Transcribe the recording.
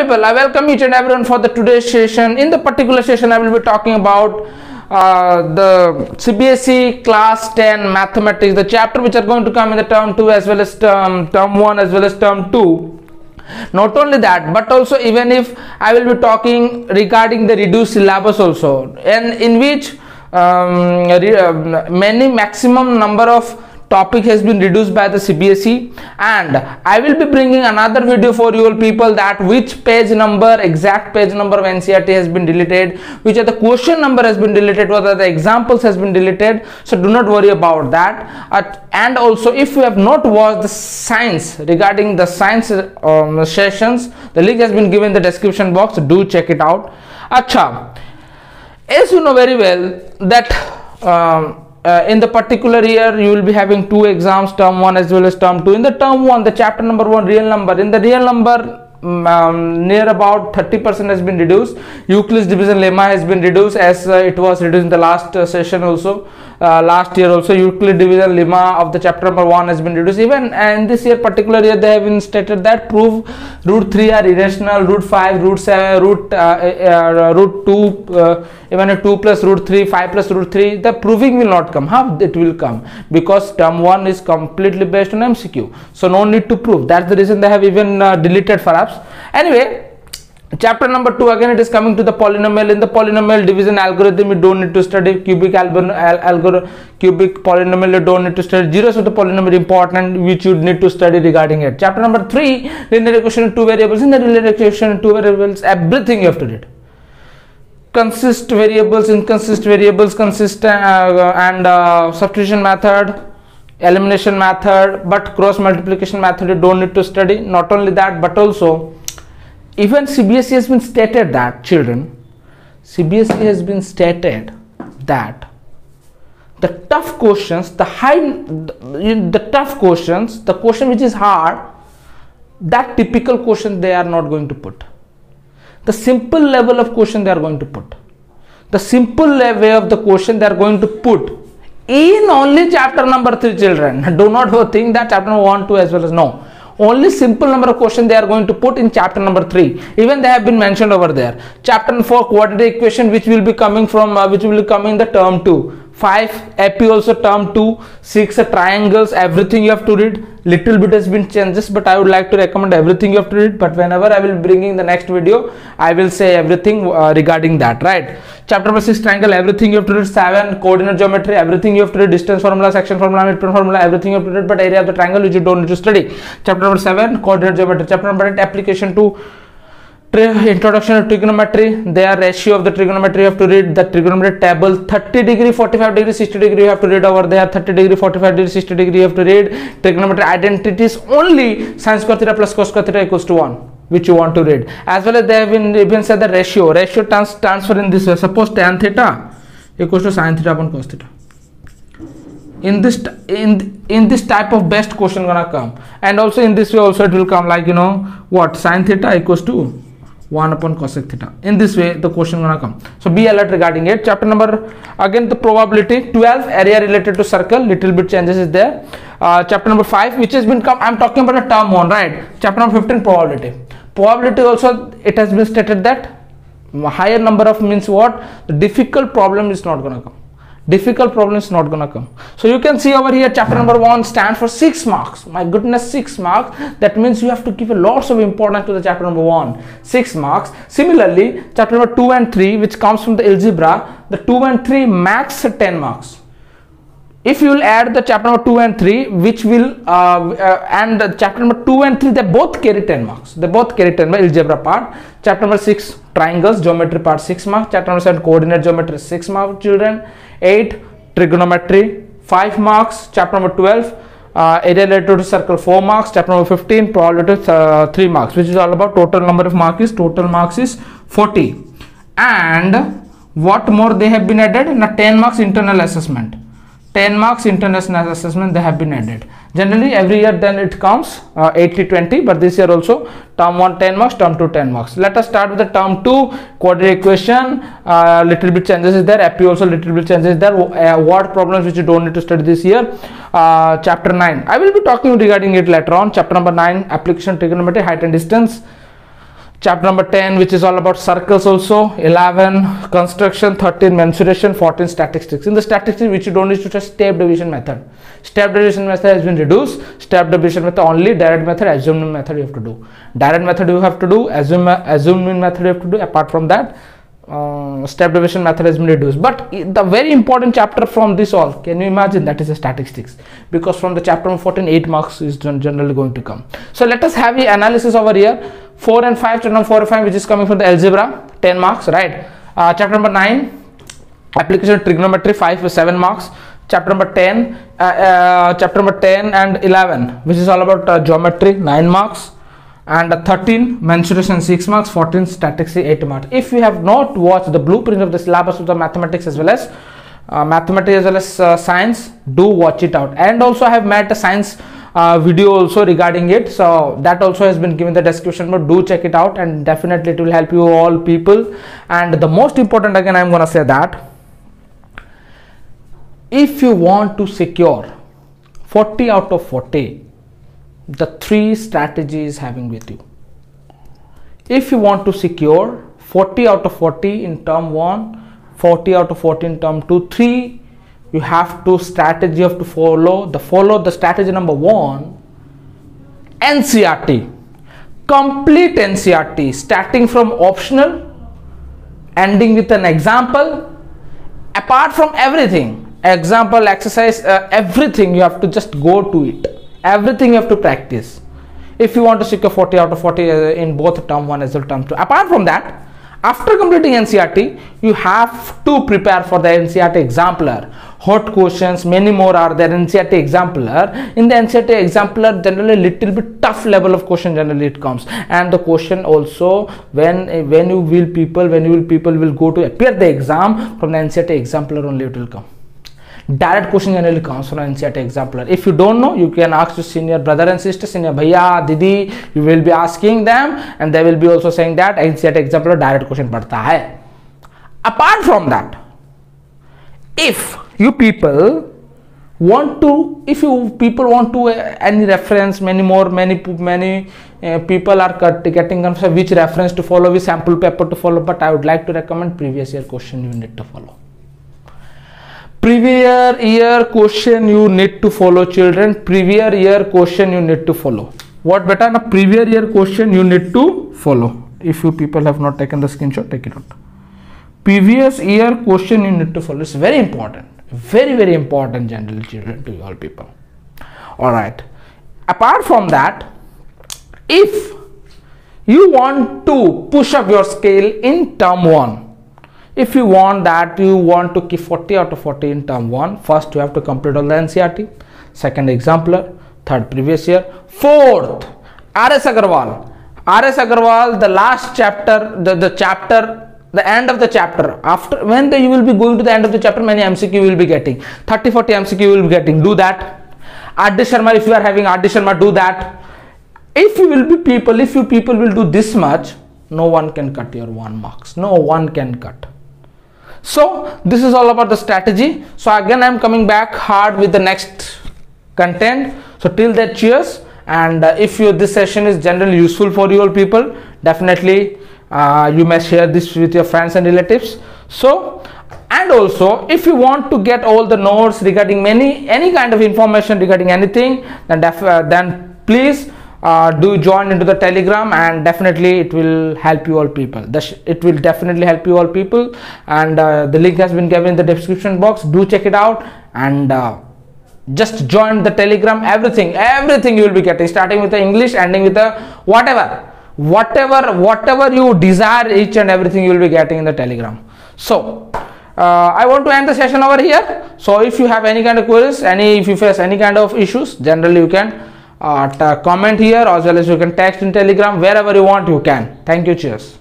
people, I welcome each and everyone for the today's session. In the particular session, I will be talking about the CBSE class 10 mathematics, the chapter which are going to come in the term 2 as well as term 1 as well as term 2. Not only that, but also even if I will be talking regarding the reduced syllabus also, and in which many maximum number of topic has been reduced by the CBSE, and I will be bringing another video for you all people, that which page number, exact page number of NCERT has been deleted, which are the question number has been deleted, what are the examples has been deleted. So do not worry about that. And also, if you have not watched the science, regarding the science sessions, the link has been given in the description box. Do check it out. Acha, as you know very well that in the particular year you will be having two exams, term 1 as well as term 2. In the term 1, the chapter number 1, real number, in the real number near about 30% has been reduced. Euclid's division lemma has been reduced, as it was reduced in the last session also, last year also. Euclid division lemma of the chapter number 1 has been reduced. Even and this year, particular year, they have been stated that prove root 3 are irrational, root 5, root 7, root 2, even a 2 plus root 3, 5 plus root 3, the proving will not come. How it will come? Because term 1 is completely based on MCQ, so no need to prove. That's the reason they have even deleted perhaps. Anyway, chapter number 2, again it is coming to the polynomial. In the polynomial division algorithm, you don't need to study. Cubic polynomial, you don't need to study. Zeros of the polynomial important, which you need to study regarding it. Chapter number 3, linear equation in two variables. In the linear equation in two variables, everything you have to read. Consist variables, inconsist variables, and substitution method, elimination method, but cross multiplication method you don't need to study. Not only that, but also even CBSE has been stated that, children, CBSE has been stated that the tough questions, the tough questions, the question which is hard, that typical question they are not going to put. The simple level of question they are going to put. The simple way of the question they are going to put in only chapter number 3, children. Do not think that chapter number 1, 2 as well as no. Only simple number of questions they are going to put in chapter number 3. Even they have been mentioned over there. Chapter 4, quadratic equation, which will be coming from in the term 2. 5 AP also term 2. 6 triangles, everything you have to read. Little bit has been changes, but I would like to recommend everything you have to read. But whenever I will bring in the next video, I will say everything regarding that, right? Chapter number 6, triangle, everything you have to read. 7, coordinate geometry, everything you have to read. Distance formula, section formula, midpoint formula, everything you have to read. But area of the triangle, which you don't need to study. Chapter number 7, coordinate geometry. Chapter number 8, application to introduction to trigonometry. Their ratio of the trigonometry you have to read. The trigonometry table, 30 degree, 45 degree, 60 degree you have to read over there. 30 degree, 45 degree, 60 degree you have to read. Trigonometry identities, only sin square theta plus cos square theta equals to 1, which you want to read. As well as they have been even said the ratio transfer in this way. Suppose tan theta equals to sin theta upon cos theta. In this type of best question gonna come, and also in this way also it will come, like, you know what, sin theta equals to 1 upon cosec theta. In this way the question gonna come. So be alert regarding it. Chapter number, again the probability, 12, area related to circle, little bit changes is there. Chapter number 5, which has been come, I'm talking about the term 1, right? Chapter number 15, probability. Probability also, it has been stated that higher number of means what, the difficult problem is not gonna come. Difficult problem is not gonna come. So you can see over here, chapter number 1 stands for 6 marks. My goodness, 6 marks. That means you have to give a lots of importance to the chapter number 1. 6 marks. Similarly, chapter number 2 and 3, which comes from the algebra, the 2 and 3 max 10 marks. If you will add the chapter number 2 and 3, which will and the chapter number 2 and 3, they both carry 10 marks. They both carry 10 marks. Algebra part. Chapter number 6, triangles, geometry part, 6 marks. Chapter number 7, coordinate geometry, 6 marks, children. 8, trigonometry, 5 marks. Chapter number 12, area related to circle, 4 marks. Chapter number 15, probability, 3 marks, which is all about total number of marks is 40. And what more they have been added? In a 10 marks internal assessment. 10 marks international assessment they have been added. Generally every year then it comes 80-20, but this year also term 1 10 marks, term 2 10 marks. Let us start with the term 2, quadratic equation. Little bit changes is there. AP also little bit changes is there. Word problems which you don't need to study this year. Chapter 9, I will be talking regarding it later on. Chapter number 9, application trigonometry, height and distance. Chapter number 10, which is all about circles also. 11 construction, 13 mensuration, 14 statistics. In the statistics, which you don't need to test, step division method. Step division method has been reduced. Step division method only. Direct method, assumed method you have to do. Direct method you have to do. Assumed method you have to do. Apart from that, step division method has been reduced. But the very important chapter from this all, can you imagine, that is the statistics, because from the chapter 14 8 marks is generally going to come. So let us have the analysis over here. 4 and 5, chapter number 4 and 5, which is coming from the algebra, 10 marks, right? Chapter number 9, application of trigonometry, 5 with 7 marks. Chapter number 10 and 11, which is all about geometry, 9 marks. And 13 mensuration, 6 marks. 14 statistics, 8 marks. If you have not watched the blueprint of the syllabus of the mathematics as well as science, do watch it out. And also I have made a science video also regarding it, so that also has been given in the description, but do check it out, and definitely it will help you all people. And the most important, again I am going to say that if you want to secure 40 out of 40, the 3 strategies having with you. If you want to secure 40 out of 40 in term 1, 40 out of 40 in term 2, 3, you have to follow the strategy number 1, NCERT, complete NCERT, starting from optional, ending with an example. Apart from everything, example, exercise, everything you have to just go to it. Everything you have to practice if you want to secure 40 out of 40 in both term 1 as well term 2. Apart from that, after completing NCERT, you have to prepare for the NCERT exemplar. Hot questions, many more are there. NCERT exemplar. In the NCERT exemplar, generally little bit tough level of question generally it comes, and the question also when you will people will go to appear the exam, from the NCERT exemplar only it will come. Direct question generally comes from NCERT exemplar. If you don't know, you can ask your senior brother and sister, senior bhaiya, didi, you will be asking them, and they will be also saying that NCERT exemplar direct question padta hai. Apart from that, if you people want to any reference, many people are getting confused which reference to follow, which sample paper to follow, but I would like to recommend previous year question you need to follow. Previous year question you need to follow, children. Previous year question you need to follow. What beta? Na previous year question you need to follow. If you people have not taken the screenshot, take it out. Previous year question you need to follow. It's very important. Very, very important, generally, children, to all people. Alright. Apart from that, if you want to push up your scale in term 1, if you want to keep 40 out of 40 in term 1, first you have to complete all the NCERT, second exemplar, third previous year, fourth R.S. Agarwal, the last chapter, the end of the chapter, after when you will be going to the end of the chapter, many MCQ will be getting, 30-40 MCQ you will be getting, do that. R.D. Sharma, if you are having R.D. Sharma, do that. If you people will do this much, no one can cut your 1 marks, no one can cut. So this is all about the strategy. So again I am coming back hard with the next content. So till that, cheers. And if this session is generally useful for you all people, definitely you may share this with your friends and relatives. So, and also if you want to get all the notes regarding any kind of information regarding anything, then please do join into the Telegram, and definitely it will help you all people. It will definitely help you all people, and the link has been given in the description box. Do check it out, and just join the Telegram. Everything you will be getting, starting with the English, ending with the whatever you desire, each and everything you will be getting in the Telegram. So I want to end the session over here. So if you have any kind of queries, if you face any kind of issues, generally you can comment here, as well as you can text in Telegram, wherever you want you can. Thank you, cheers.